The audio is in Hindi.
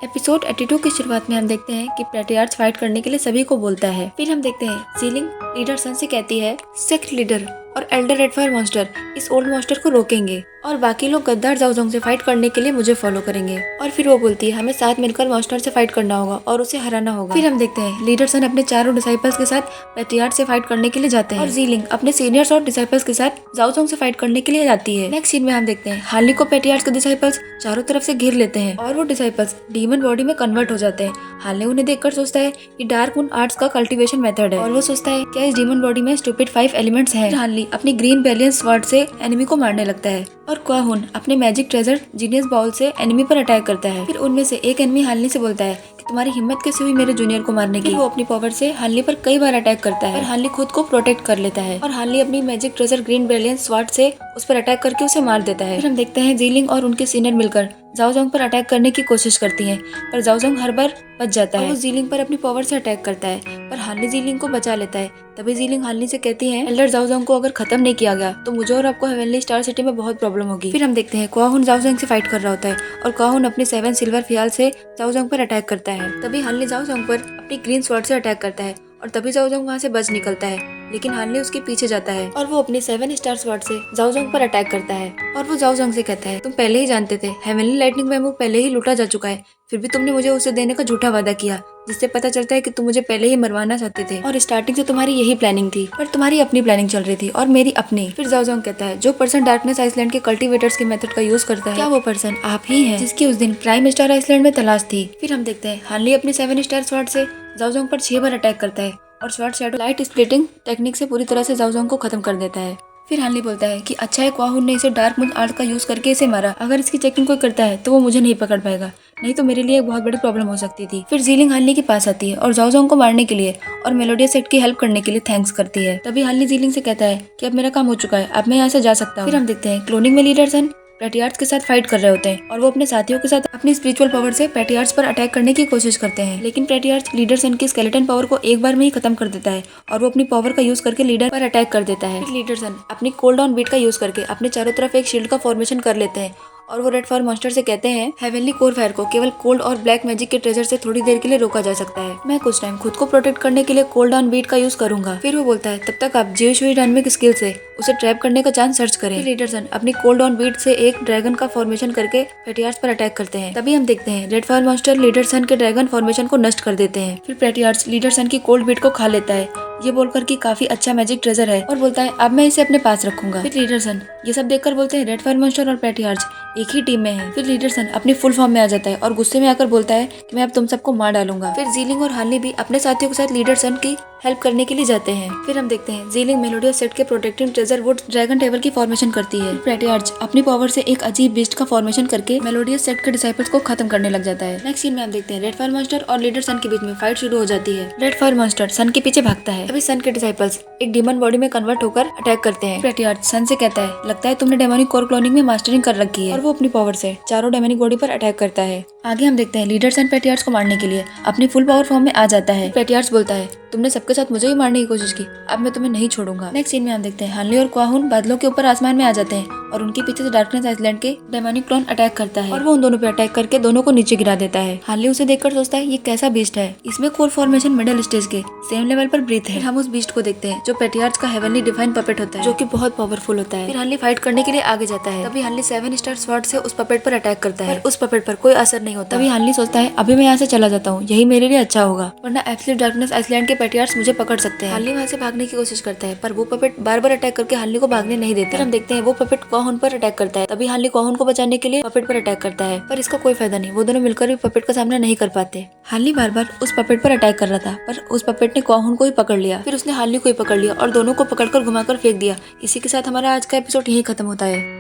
एपिसोड 82 की शुरुआत में हम देखते हैं कि पैट्रियार्च फाइट करने के लिए सभी को बोलता है। फिर हम देखते हैं जीलिंग लीडर सन से कहती है सेक्ट लीडर और एल्डर रेडफायर मॉन्स्टर इस ओल्ड मॉन्स्टर को रोकेंगे और बाकी लोग गद्दार जाओजोंग से फाइट करने के लिए मुझे फॉलो करेंगे। और फिर वो बोलती है हमें साथ मिलकर मॉन्स्टर से फाइट करना होगा और उसे हराना होगा। फिर हम देखते हैं लीडर सन अपने चारों डिसाइपल्स के साथ पैट्रियार्च से फाइट करने के लिए जाते हैं और जीलिंग अपने सीनियर्स और डिसाइपल्स के साथ जाओजोंग से फाइट करने के लिए जाती है। नेक्स्ट सीन में हम देखते हैं हार्ली को पैट्रियार्च के डिसाइपल्स चारों तरफ से घेर लेते हैं और वो डिसाइपल्स डीमन बॉडी में कन्वर्ट हो जाते हैं। हार्ली उन्हें देखकर सोचता है कि डार्क मून आर्ट्स का कल्टीवेशन मेथड है और वो सोचता है क्या इस डीमन बॉडी में स्टूपिड 5 एलिमेंट्स हैं। हार्ली अपनी ग्रीन बेलियन स्वॉर्ड से एनिमी को मारने लगता है और क्वाहुन अपने मैजिक ट्रेजर जीनियस बाउल से एनिमी पर अटैक करता है। फिर उनमें से एक एनिमी हार्ली से बोलता है कि तुम्हारी हिम्मत कैसे हुई मेरे जूनियर को मारने की। वो अपनी पावर से हार्ली पर कई बार अटैक करता है और हार्ली खुद को प्रोटेक्ट कर लेता है और हार्ली अपनी मैजिक ट्रेजर ग्रीन बेलियन स्वॉर्ड से उस पर अटैक करके उसे मार देता है। फिर हम देखते हैं जीलिंग और उनके सीनियर मिलकर जाओजोंग पर अटैक करने की कोशिश करती हैं, पर जाओजोंग हर बार बच जाता है। वो जीलिंग पर अपनी पावर से अटैक करता है पर हार्ली जीलिंग को बचा लेता है। तभी जीलिंग हार्ली से कहती है एल्डर जाओजोंग को अगर खत्म नहीं किया गया तो मुझे और आपको हेवनली स्टार सिटी में बहुत प्रॉब्लम होगी। फिर हम देखते हैं क्वाहुन जाओजोंग से फाइट कर रहा होता है और क्वाहुन अपने 7 सिल्वर फियाल से जाओजोंग पर अटैक करता है। तभी हार्ली जाओजोंग पर अपनी ग्रीन स्वॉर्ड से अटैक करता है और तभी जाओजोंग वहाँ से बच निकलता है, लेकिन हार्ली उसके पीछे जाता है और वो अपने 7 स्टार स्वॉर्ड से जाओजोंग पर अटैक करता है और वो जाओजोंग से कहता है तुम पहले ही जानते थे हेवनली लाइटनिंग बैम्बू पहले ही लूटा जा चुका है, फिर भी तुमने मुझे उसे देने का झूठा वादा किया, जिससे पता चलता है कि तुम मुझे पहले ही मरवाना चाहते थे और स्टार्टिंग से तुम्हारी यही प्लानिंग थी, पर तुम्हारी अपनी प्लानिंग चल रही थी और मेरी अपनी। फिर जाओजोंग कहता है जो पर्सन डार्कनेस आइसलैंड के कल्टीवेटर्स के मेथड का यूज करता है क्या वो पर्सन आप ही हैं जिसकी उस दिन प्राइम स्टार आइसलैंड में तलाश थी। फिर हम देखते हैं हार्ली अपनी 7 स्टार स्वॉर्ड से जाओजोंग पर 6 बार अटैक करता है और sword shadow light splitting technique से पूरी तरह से जाओजोंग को खत्म कर देता है। फिर हार्ली बोलता है कि अच्छा है क्वाहुन ने इसे डार्क मून आर्ट का यूज करके इसे मारा, अगर इसकी चेकिंग कोई करता है तो वो मुझे नहीं पकड़ पाएगा, नहीं तो मेरे लिए एक बहुत बड़ी प्रॉब्लम हो सकती थी। फिर जीलिंग हार्ली के पास आती है और जाओजोंग को मारने के लिए और मेलोडियस सेट की हेल्प करने के लिए थैंक्स करती है। तभी हार्ली जीलिंग से कहता है कि अब मेरा काम हो चुका है, अब मैं यहाँ से जा सकता हूँ। फिर हम देखते हैं क्लोनिंग में लीडर सन पैट्रियार्च के साथ फाइट कर रहे होते हैं और वो अपने साथियों के साथ अपनी स्पिरिचुअल पावर से पैट्रियार्च पर अटैक करने की कोशिश करते हैं, लेकिन पैट्रियार्च लीडर सन की स्केलेटन पावर को एक बार में ही खत्म कर देता है और वो अपनी पावर का यूज करके लीडर पर अटैक कर देता है। लीडर सन अपनी कोल्ड ऑन बीट का यूज करके अपने चारों तरफ एक शील्ड का फॉर्मेशन कर लेते हैं और वो रेडफायर मॉन्स्टर से कहते हैं हेवनली कोर फायर को केवल कोल्ड और ब्लैक मैजिक के ट्रेजर से थोड़ी देर के लिए रोका जा सकता है, मैं कुछ टाइम खुद को प्रोटेक्ट करने के लिए कोल्ड ऑन बीट का यूज करूंगा। फिर वो बोलता है तब तक आप जीविश हुई डायनामिक स्किल से उसे ट्रैप करने का चांस सर्च करें। लीडर सन अपनी कोल्ड ऑन बीट से एक ड्रैगन का फॉर्मेशन करके पैट्रियार्च पर अटैक करते हैं। तभी हम देखते हैं रेडफायर मॉन्स्टर लीडर सन के ड्रैगन फॉर्मेशन को नष्ट कर देते हैं। फिर पैट्रियार्च लीडर सन की कोल्ड बीट को खा लेता है, ये बोलकर कि काफी अच्छा मैजिक ट्रेजर है और बोलता है अब मैं इसे अपने पास रखूंगा। फिर लीडर सन ये सब देखकर बोलते हैं रेडफायर मॉन्स्टर और पैट्रियार्च एक ही टीम में है। फिर लीडर सन अपनी फुल फॉर्म में आ जाता है और गुस्से में आकर बोलता है कि मैं अब तुम सबको मार डालूंगा। फिर जीलिंग और हार्ली भी अपने साथियों के साथ लीडर सन की हेल्प करने के लिए जाते हैं। फिर हम देखते हैं जीलिंग मेलोडियस सेट के protecting treasure would dragon table की फॉर्मेशन करती है। पैट्रियार्च अपनी पावर से एक अजीब बीस्ट का फॉर्मेशन करके मेलोडियस सेट के डिसाइपल्स को खत्म करने लग जाता है। नेक्स्ट सीन में हम देखते हैं रेडफायर मॉन्स्टर और लीडर सन के बीच में फाइट शुरू हो जाती है। रेडफायर मॉन्स्टर सन के पीछे भागता है, तभी सन के डिसाइपल्स एक डीमन बॉडी में कन्वर्ट होकर अटैक करते हैं। पैट्रियार्च सन से कहता है लगता है तुमने डेमोनिक कोर क्लोनिंग में मास्टरिंग कर रखी है और वो अपनी पावर से चारों डेमोनिक बॉडी पर अटैक करता है। आगे हम देखते हैं लीडर सन पैट्रियार्च को मारने के लिए अपनी फुल पावर फॉर्म में आ जाता है। पैट्रियार्च बोलता है तुमने सबके साथ मुझे ही मारने की कोशिश की, अब मैं तुम्हें नहीं छोड़ूंगा। नेक्स्ट सीन में हम देखते हैं हार्ली और क्वाहुन बादलों के ऊपर आसमान में आ जाते हैं और उनके पीछे से डार्कनेस आइसलैंड के डेमोनिक क्लोन अटैक करता है और वो उन दोनों पे अटैक करके दोनों को नीचे गिरा देता है। हार्ली उसे देखकर सोचता है ये कैसा बीस्ट है, इसमें कोर फॉर्मेशन मिडिल स्टेज के सेम लेवल पर ब्रीथ है। हम उस बीस्ट को देखते हैं जो पैट्रियार्च का हेवनली डिवाइन पपेट होता है जो कि बहुत पावरफुल होता है। फिर हार्ली फाइट करने के लिए आगे जाता है, तभी हार्ली 7 स्टार स्वॉर्ड से उस पपेट पर अटैक करता है, उस पपेट पर कोई असर नहीं होता। तभी हार्ली सोचता है अभी मैं यहाँ से चला जाता हूँ, यही मेरे लिए अच्छा होगा, वरना एब्सोल्यूट डार्कनेस आइसलैंड के पैट्रियार्च मुझे पकड़ सकते हैं। हार्ली वहाँ से भागने की कोशिश करता है पर वो पपेट बार बार अटैक करके हार्ली को भागने नहीं देता। फिर हम देखते हैं वो पपेट क्वाहुन पर अटैक करता है, तभी हार्ली क्वाहुन को बचाने के लिए पपेट पर अटैक करता है, पर इसका कोई फायदा नहीं, वो दोनों मिलकर भी पपेट का सामना नहीं कर पाते। हार्ली बार बार उस पपेट पर अटैक कर रहा था पर उस पपेट ने क्वाहुन को ही पकड़ लिया, फिर उसने हार्ली को ही पकड़ लिया और दोनों को पकड़कर घुमाकर फेंक दिया। इसी के साथ हमारा आज का एपिसोड यहीं खत्म होता है।